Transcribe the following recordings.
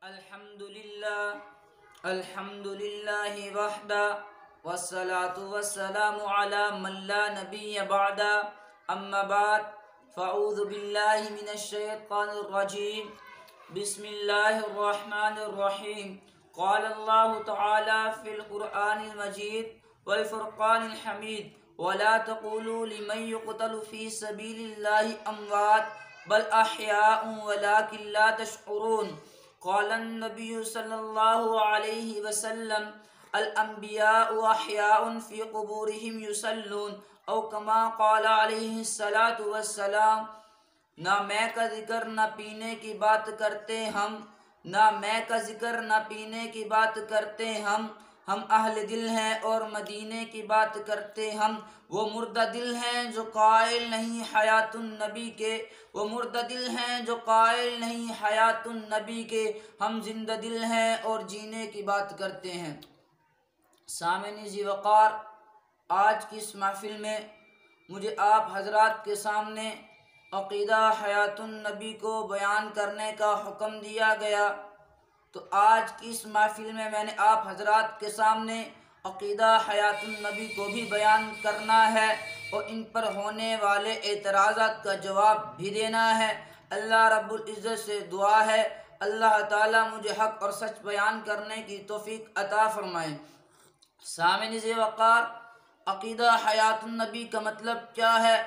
الحمد للہ وحدہ والصلاة والسلام علی من لا نبی بعدہ اما بعد فاعوذ باللہ من الشیطان الرجیم بسم اللہ الرحمن الرحیم قال اللہ تعالی فی القرآن المجید والفرقان الحمید ولا تقولوا لمن يقتل في سبيل الله اموات بل احیاء ولكن لا تشعرون قال النبي صلى الله عليه وسلم الانبیاء احیاء في قبورهم يصلون او كما قال عليه الصلاة والسلام نہ میں کا ذکر نہ پینے کی بات کرتے ہم ہم اہل دل ہیں اور مدینے کی بات کرتے ہم وہ مردہ دل ہیں جو قائل نہیں حیات النبی کے ہم زندہ دل ہیں اور جینے کی بات کرتے ہیں۔ سامعین ذی وقار، آج کی اس محفل میں مجھے آپ حضرات کے سامنے عقیدہ حیات النبی کو بیان کرنے کا حکم دیا گیا، تو آج کی اس محفل میں نے آپ حضرات کے سامنے عقیدہ حیات النبی کو بھی بیان کرنا ہے اور ان پر ہونے والے اعتراضات کا جواب بھی دینا ہے۔ اللہ رب العزت سے دعا ہے اللہ تعالیٰ مجھے حق اور سچ بیان کرنے کی توفیق عطا فرمائے۔ سامعین ذی وقار، عقیدہ حیات النبی کا مطلب کیا ہے؟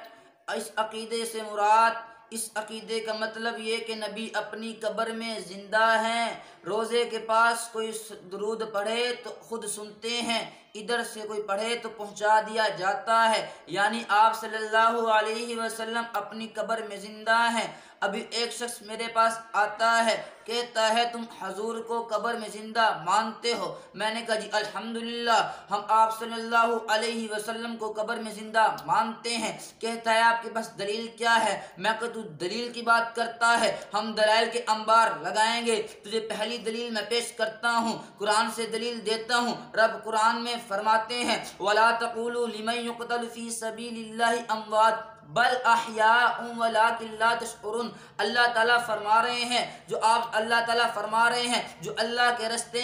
اس عقیدے سے مراد، اس عقیدے کا مطلب یہ کہ نبی اپنی قبر میں زندہ ہیں، روزے کے پاس کوئی درود پڑھے تو خود سنتے ہیں، ادھر سے کوئی پڑھے تو پہنچا دیا جاتا ہے، یعنی آپ صلی اللہ علیہ وسلم اپنی قبر میں زندہ ہیں۔ ابھی ایک شخص میرے پاس آتا ہے، کہتا ہے تم حضور کو قبر میں زندہ مانتے ہو؟ میں نے کہا جی الحمدللہ ہم آپ صلی اللہ علیہ وسلم کو قبر میں زندہ مانتے ہیں۔ کہتا ہے آپ کے پاس دلیل کیا ہے؟ میں کہا تو دلیل کی بات کرتا ہے، ہم دلائل کے انبار لگائیں گے۔ تجھے پہلی دلیل میں پیش کرتا ہوں، قرآن سے دلیل دیتا ہوں۔ رب قرآن میں فرماتے ہیں وَلَا تَقُولُوا لِمَن يُقْتَلُ فِي سَبِيلِ اللَّهِ أَمْوَاتٌ بل احیاء ولکن لا تشعرون۔ اللہ تعالیٰ فرما رہے ہیں جو اللہ کے رستے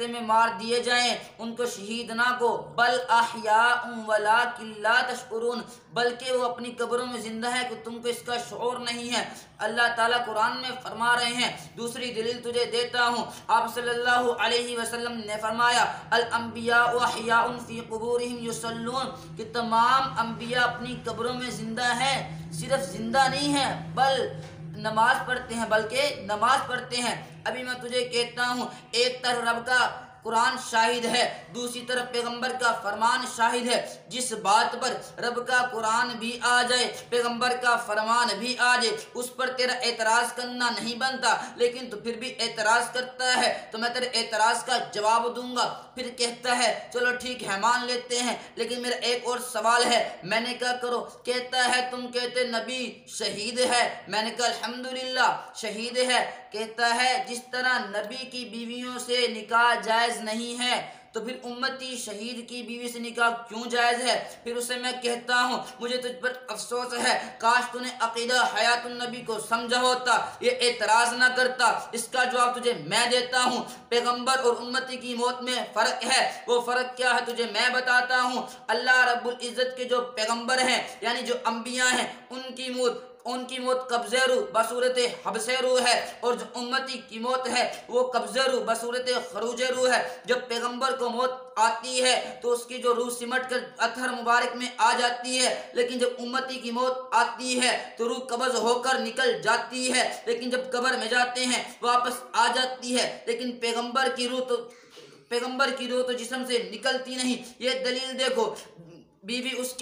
میں مار دیے جائیں ان کو شہید نہ کو، بل احیاء ولکن لا تشعرون، بلکہ وہ اپنی قبروں میں زندہ ہے کہ تم کو اس کا شعور نہیں ہے۔ اللہ تعالیٰ قرآن میں فرما رہے ہیں۔ دوسری دلیل تجھے دیتا ہوں، آپ صلی اللہ علیہ وسلم نے فرمایا الانبیاء احیاء فی قبورہم یصلون، کہ تمام انبیاء اپنی قبروں میں زندہ ہیں، صرف زندہ نہیں ہیں بلکہ نماز پڑھتے ہیں۔ ابھی میں تجھے کہتا ہوں، ایک طرف رب کا قرآن شاہد ہے، دوسری طرف پیغمبر کا فرمان شاہد ہے۔ جس بات پر رب کا قرآن بھی آ جائے، پیغمبر کا فرمان بھی آ جائے، اس پر تیرا اعتراض کرنا نہیں بنتا، لیکن تو پھر بھی اعتراض کرتا ہے تو میں تیرے اعتراض کا جواب دوں گا۔ پھر کہتا ہے چلو ٹھیک ہے مان لیتے ہیں، لیکن میرا ایک اور سوال ہے۔ میں نے کہا کرو۔ کہتا ہے تم کہتے نبی شہید ہے۔ میں نے کہا الحمدللہ شہید ہے۔ کہتا ہے جس طرح نبی کی بیویوں سے نکاح جائز نہیں ہے تو پھر امتی شہید کی بیوی سے نکاح کیوں جائز ہے؟ پھر اسے میں کہتا ہوں مجھے تجھ پر افسوس ہے، کاش تو نے عقیدہ حیات النبی کو سمجھا ہوتا، یہ اعتراض نہ کرتا۔ اس کا جواب تجھے میں دیتا ہوں۔ پیغمبر اور امتی کی موت میں فرق ہے، وہ فرق کیا ہے تجھے میں بتاتا ہوں۔ اللہ رب العزت کے جو پیغمبر ہیں یعنی جو انبیاء ہیں ان کی موت قبض روح بصورت حبس روح ہے، اور جو امتی کی موت ہے وہ قبض روح بصورت خروج روح ہے۔ جب پیغمبر کو موت آتی ہے تو اس کی جو روح سمٹ کر اطہر مبارک میں آ جاتی ہے، لیکن جب امتی کی موت آتی ہے تو روح قبض ہو کر نکل جاتی ہے، لیکن جب قبر میں جاتے ہیں واپس آ جاتی ہے، لیکن پیغمبر کی روح تو جسم سے نکلتی نہیں۔ یہ دلیل دیکھو، بیوی اس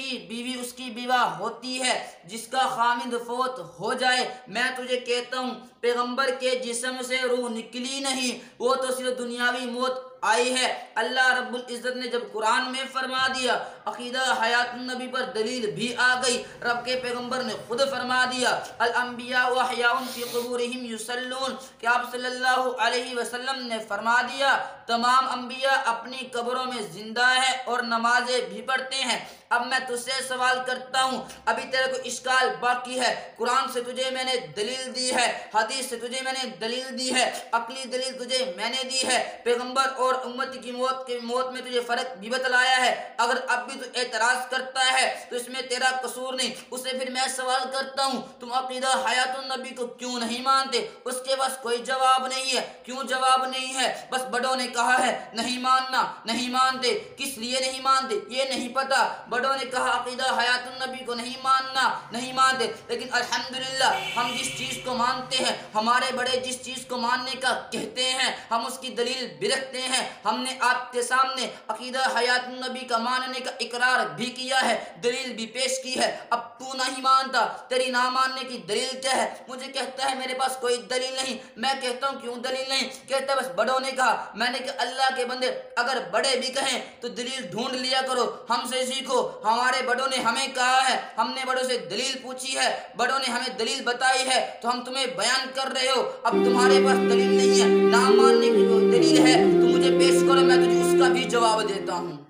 کی بیوہ ہوتی ہے جس کا خامند فوت ہو جائے۔ میں تجھے کہتا ہوں پیغمبر کے جسم سے روح نکلی نہیں، وہ تو صرف دنیاوی موت آئی ہے۔ اللہ رب العزت نے جب قرآن میں فرما دیا، عقیدہ حیات النبی پر دلیل بھی آ گئی۔ رب کے پیغمبر نے خود فرما دیا، الانبیاء احیاء فی قبورہم یصلون، کہ آپ صلی اللہ علیہ وسلم نے فرما دیا تمام انبیاء اپنی قبروں میں زندہ ہیں اور نمازیں بھی پڑھتے ہیں۔ اب میں تجھ سے سوال کرتا ہوں، ابھی تیرے کو اشکال باقی ہے؟ قرآن سے تجھے میں نے دلیل دی ہے، حدیث سے تجھے میں نے دلیل دی ہے، عقلی دلیل تجھے میں نے دی ہے، پیغمبر اور امت کی موت میں تجھے فرق بھی بتلایا ہے۔ اگر اب بھی تو اعتراض کرتا ہے تو اس میں تیرا قصور نہیں۔ اسے پھر میں سوال کرتا ہوں، تم عقیدہ حیات النبی کو کیوں نہیں مانتے؟ اس کے پاس کوئی جواب نہیں ہے۔ کیوں جواب نہیں ہے؟ بس بڑوں نے کہا ہے نہیں ماننا، نہیں مانتے۔ کس لیے نہیں مانتے یہ نہیں پتا۔ بڑوں نے کہا عقیدہ حیات النبی کو نہیں ماننا، نہیں مانتے، لیکن الحمدللہ ہم جس چیز کو مانتے ہیں، ہمارے بڑے جس چیز کو ماننے کا کہتے ہیں، ہم اس کی دلیل بھی رکھتے ہیں۔ ہم نے آپ کے سامنے عقیدہ حیات النبی کا ماننے کا اقرار بھی کیا ہے، دلیل بھی پیش کی ہے۔ اب تو نہیں مانتا، تیری نہ ماننے کی دلیل کیا ہے؟ مجھے کہتا ہے میرے پاس کوئی دلیل نہیں۔ میں کہتا ہوں کیوں دلیل نہیں؟ کہتا ہے بس بڑوں نے کہا۔ میں نے کہا اللہ کے بندے، اگر بڑے بھی کہیں تو دلیل ڈھونڈ لیا کرو، ہم سے سیکھو۔ ہمارے بڑوں نے ہمیں کہا ہے، ہم نے بڑوں سے دلیل پوچھی ہے، بڑوں نے ہمیں دلیل بتائی ہے، تو ہم تمہیں بیان کر رہے ہو۔ اب تمہارے پاس دلیل نہیں ہے، نہ ماننے کی دلیل ہے تو مجھے پیش کرو، میں تجھے اس کا بھی جواب دیتا ہوں۔